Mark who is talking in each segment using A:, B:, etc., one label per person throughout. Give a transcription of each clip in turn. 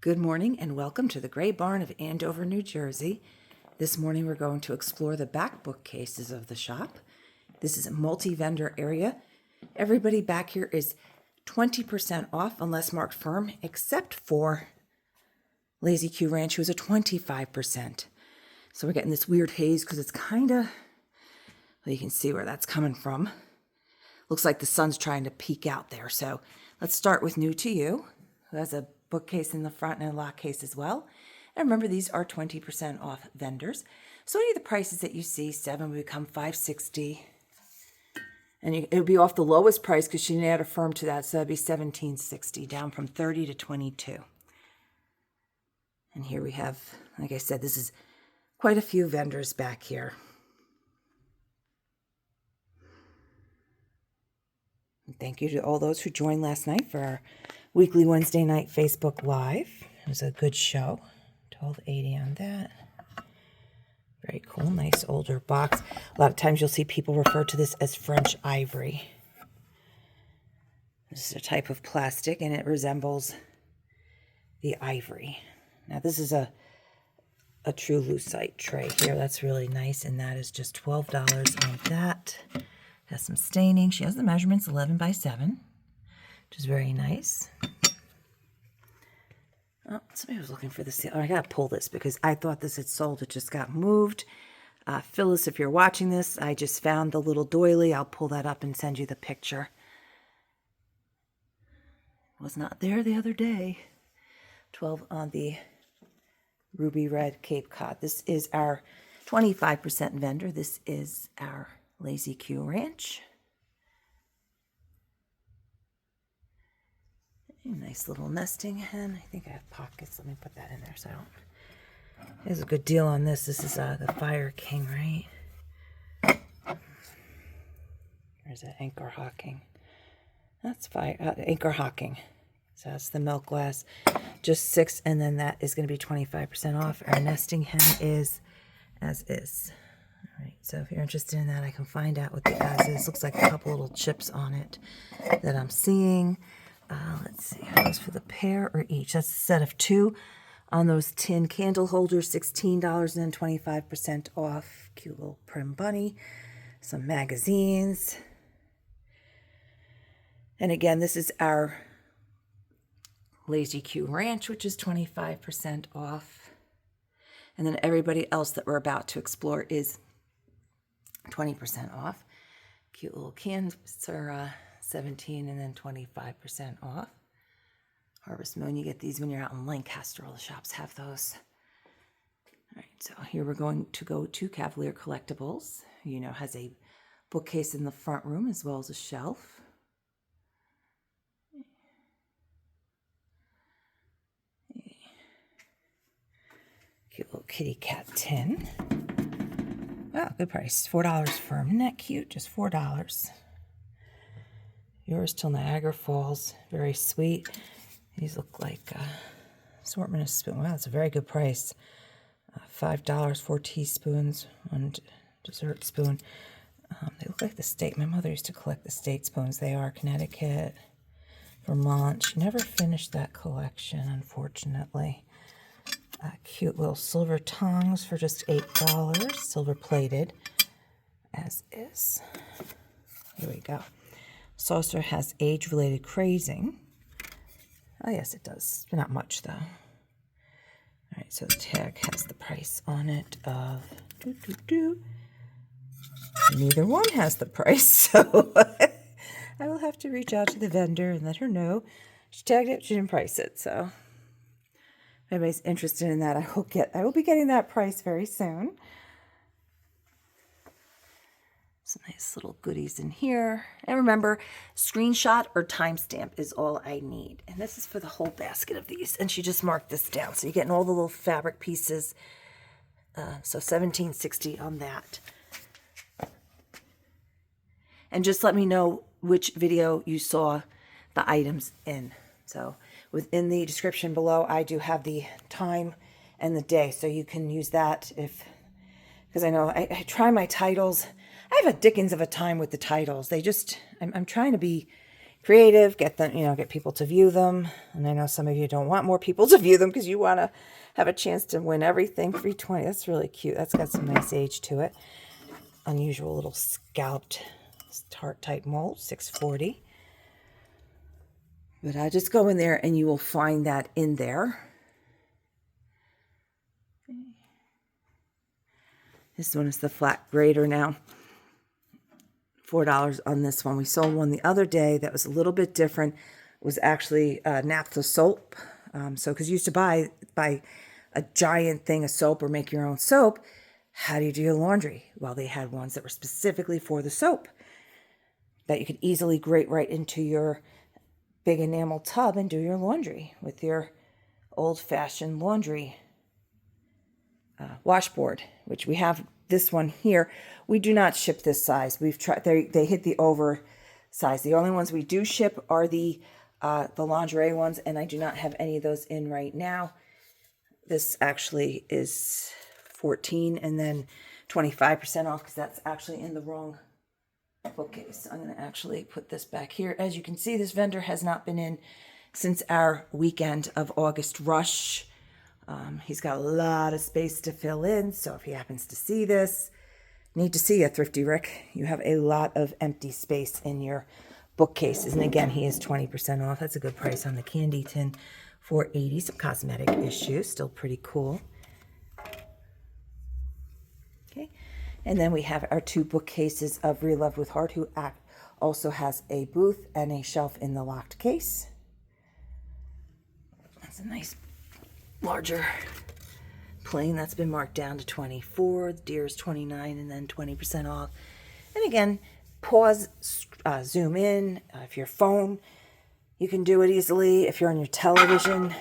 A: Good morning and welcome to the Gray Barn of Andover, New Jersey. This morning we're going to explore the back bookcases of the shop. This is a multi-vendor area. Everybody back here is 20% off unless marked firm, except for Lazy Q Ranch, who's a 25%. So we're getting this weird haze because it's kind of, well, you can see where that's coming from. Looks like the sun's trying to peek out there. So let's start with New to You, who has a bookcase in the front and a lock case as well. And remember, these are 20% off vendors. So any of the prices that you see, 7 would become $560. And it would be off the lowest price because she didn't add a firm to that. So that'd be $17.60, down from $30 to $22. And here we have, like I said, this is quite a few vendors back here. And thank you to all those who joined last night for our weekly Wednesday night Facebook Live. It was a good show. $12.80 on that. Very cool, nice older box. A lot of times you'll see people refer to this as French ivory. This is a type of plastic and it resembles the ivory. Now this is a true lucite tray here. That's really nice, and that is just $12 on that. Has some staining. She has the measurements 11 by 7, which is very nice. Oh, somebody was looking for this. Oh, I gotta pull this because I thought this had sold. It just got moved. Phyllis, if you're watching this, I just found the little doily. I'll pull that up and send you the picture. It was not there the other day. 12 on the ruby red Cape Cod. This is our 25% vendor. This is our Lazy Q Ranch. A nice little nesting hen. I think I have pockets. Let me put that in there so I don't. There's a good deal on this. This is the Fire King, right? There's an Anchor Hawking. That's Anchor Hawking. So that's the milk glass. Just 6, and then that is going to be 25% off. Our nesting hen is as is. All right, so if you're interested in that, I can find out what the as is. Looks like a couple little chips on it that I'm seeing. Let's see, how those for the pair or each? That's a set of 2 on those tin candle holders, $16 and then 25% off. Cute little prim bunny. Some magazines. And again, this is our Lazy Q Ranch, which is 25% off. And then everybody else that we're about to explore is 20% off. Cute little cans are 17 and then 25% off. Harvest Moon, you get these when you're out in Lancaster. All the shops have those. All right, so here we're going to go to Cavalier Collectibles. You know, has a bookcase in the front room as well as a shelf. Cute little kitty cat tin. Wow, good price. $4 firm. Isn't that cute? Just $4. Yours till Niagara Falls. Very sweet. These look like assortment of spoons. Wow, that's a very good price. $5, 4 teaspoons, 1 dessert spoon. They look like the state. My mother used to collect the state spoons. They are Connecticut, Vermont. She never finished that collection, unfortunately. Cute little silver tongs for just $8, silver plated, as is. Here we go. Saucer has age-related crazing. Oh, yes, it does. Not much, though. All right, so the tag has the price on it of... Neither one has the price, so I will have to reach out to the vendor and let her know. She tagged it, she didn't price it, so... If anybody's interested in that, I will be getting that price very soon. Some nice little goodies in here. And remember, screenshot or timestamp is all I need. And this is for the whole basket of these. And she just marked this down. So you're getting all the little fabric pieces. So $17.60 on that. And just let me know which video you saw the items in. So within the description below, I do have the time and the day. So you can use that because I know I try my titles. I have a dickens of a time with the titles. I'm trying to be creative, get them, get people to view them. And I know some of you don't want more people to view them because you want to have a chance to win everything. 320, that's really cute. That's got some nice age to it. Unusual little scalped tart type mold, 640. But I just go in there and you will find that in there. This one is the flat grater now. $4 on this one. We sold one the other day that was a little bit different. It was actually naphtha soap. Because you used to buy a giant thing of soap or make your own soap. How do you do your laundry? Well, they had ones that were specifically for the soap that you could easily grate right into your big enamel tub and do your laundry with your old-fashioned laundry washboard, which we have this one here. We do not ship this size. We've tried, they hit the over size. The only ones we do ship are the lingerie ones, and I do not have any of those in right now. This actually is 14 and then 25% off because that's actually in the wrong bookcase. I'm going to actually put this back here. As you can see, this vendor has not been in since our weekend of August rush. He's got a lot of space to fill in, so if he happens to see this, need to see you, Thrifty Rick. You have a lot of empty space in your bookcases. And again, he is 20% off. That's a good price on the candy tin. $4.80. Some cosmetic issues, still pretty cool. Okay, and then we have our two bookcases of Real Love with Heart, who also has a booth and a shelf in the locked case. That's a nice larger plane that's been marked down to 24. The deer is 29 and then 20% off. And again, pause, zoom in. If your phone, you can do it easily. If you're on your television,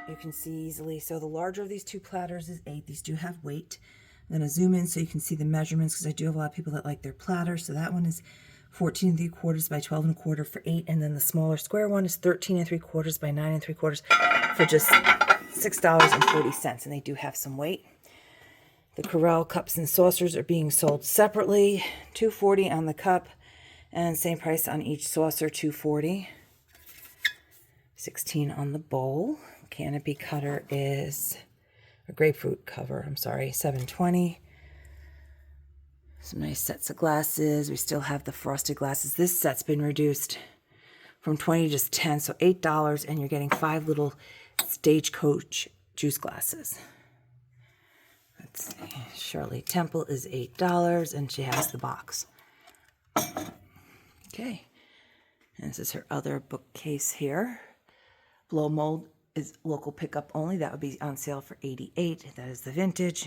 A: you can see easily. So the larger of these two platters is 8. These do have weight. I'm going to zoom in so you can see the measurements because I do have a lot of people that like their platters. So that one is 14 3/4 by 12 1/4 for 8. And then the smaller square one is 13 3/4 by 9 3/4 for just $6.40. And they do have some weight. The Corelle cups and saucers are being sold separately. $2.40 on the cup and same price on each saucer, $2.40. $16 on the bowl. Canopy cutter is a grapefruit cover, I'm sorry, $7.20. Some nice sets of glasses. We still have the frosted glasses. This set's been reduced from 20 to just 10, so $8, and you're getting 5 little Stagecoach juice glasses. Let's see. Shirley Temple is $8, and she has the box. Okay. And this is her other bookcase here. Blow mold is local pickup only. That would be on sale for $88. That is the vintage.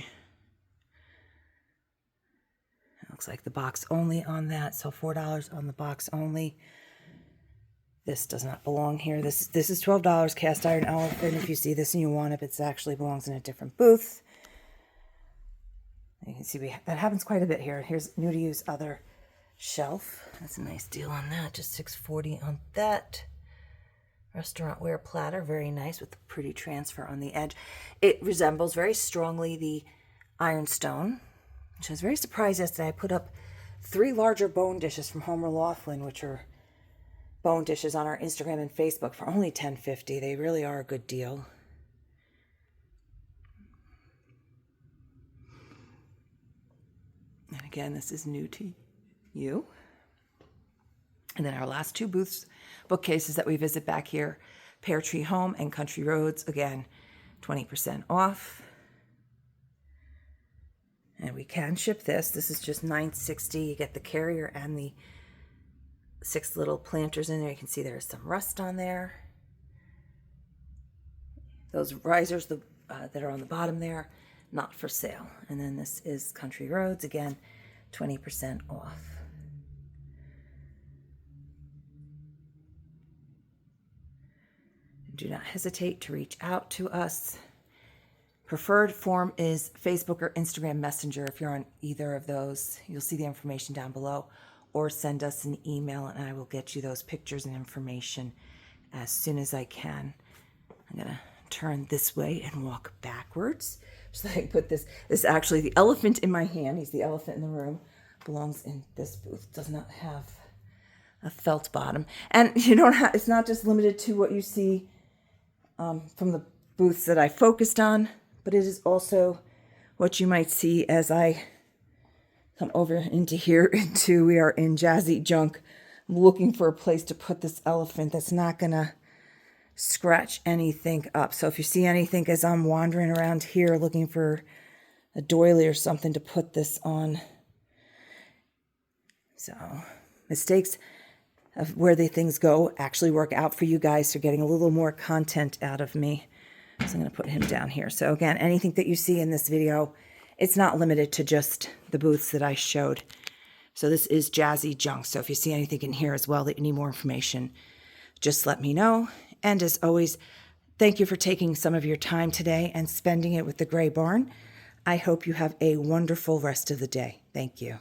A: It looks like the box only on that, so $4 on the box only. This does not belong here. This is $12, cast iron elephant. If you see this and you want it, it actually belongs in a different booth. You can see that happens quite a bit here. Here's new to use other shelf. That's a nice deal on that. Just $6.40 on that. Restaurant ware platter, very nice with the pretty transfer on the edge. It resembles very strongly the ironstone, which I was very surprised yesterday. I put up 3 larger bone dishes from Homer Laughlin, which are bone dishes on our Instagram and Facebook for only $10.50. They really are a good deal. And again, this is new to you. And then our last 2 bookcases that we visit back here, Pear Tree Home and Country Roads, again, 20% off. And we can ship this. This is just $9.60. You get the carrier and the 6 little planters in there. You can see there's some rust on there. Those risers that are on the bottom there, not for sale. And then this is Country Roads, again, 20% off. Do not hesitate to reach out to us. Preferred form is Facebook or Instagram Messenger. If you're on either of those, you'll see the information down below, or send us an email and I will get you those pictures and information as soon as I can. I'm going to turn this way and walk backwards so that I can put this actually, the elephant in my hand, he's the elephant in the room, belongs in this booth. Does not have a felt bottom. And you don't have, it's not just limited to what you see from the booths that I focused on, but it is also what you might see as I come over into here we are in Jazzy Junk. I'm looking for a place to put this elephant that's not gonna scratch anything up. So if you see anything as I'm wandering around here looking for a doily or something to put this on. So mistakes of where the things go actually work out for you guys. So getting a little more content out of me. So I'm going to put him down here. So again, anything that you see in this video, it's not limited to just the booths that I showed. So this is Jazzy Junk. So if you see anything in here as well that you need more information, just let me know. And as always, thank you for taking some of your time today and spending it with the Gray Barn. I hope you have a wonderful rest of the day. Thank you.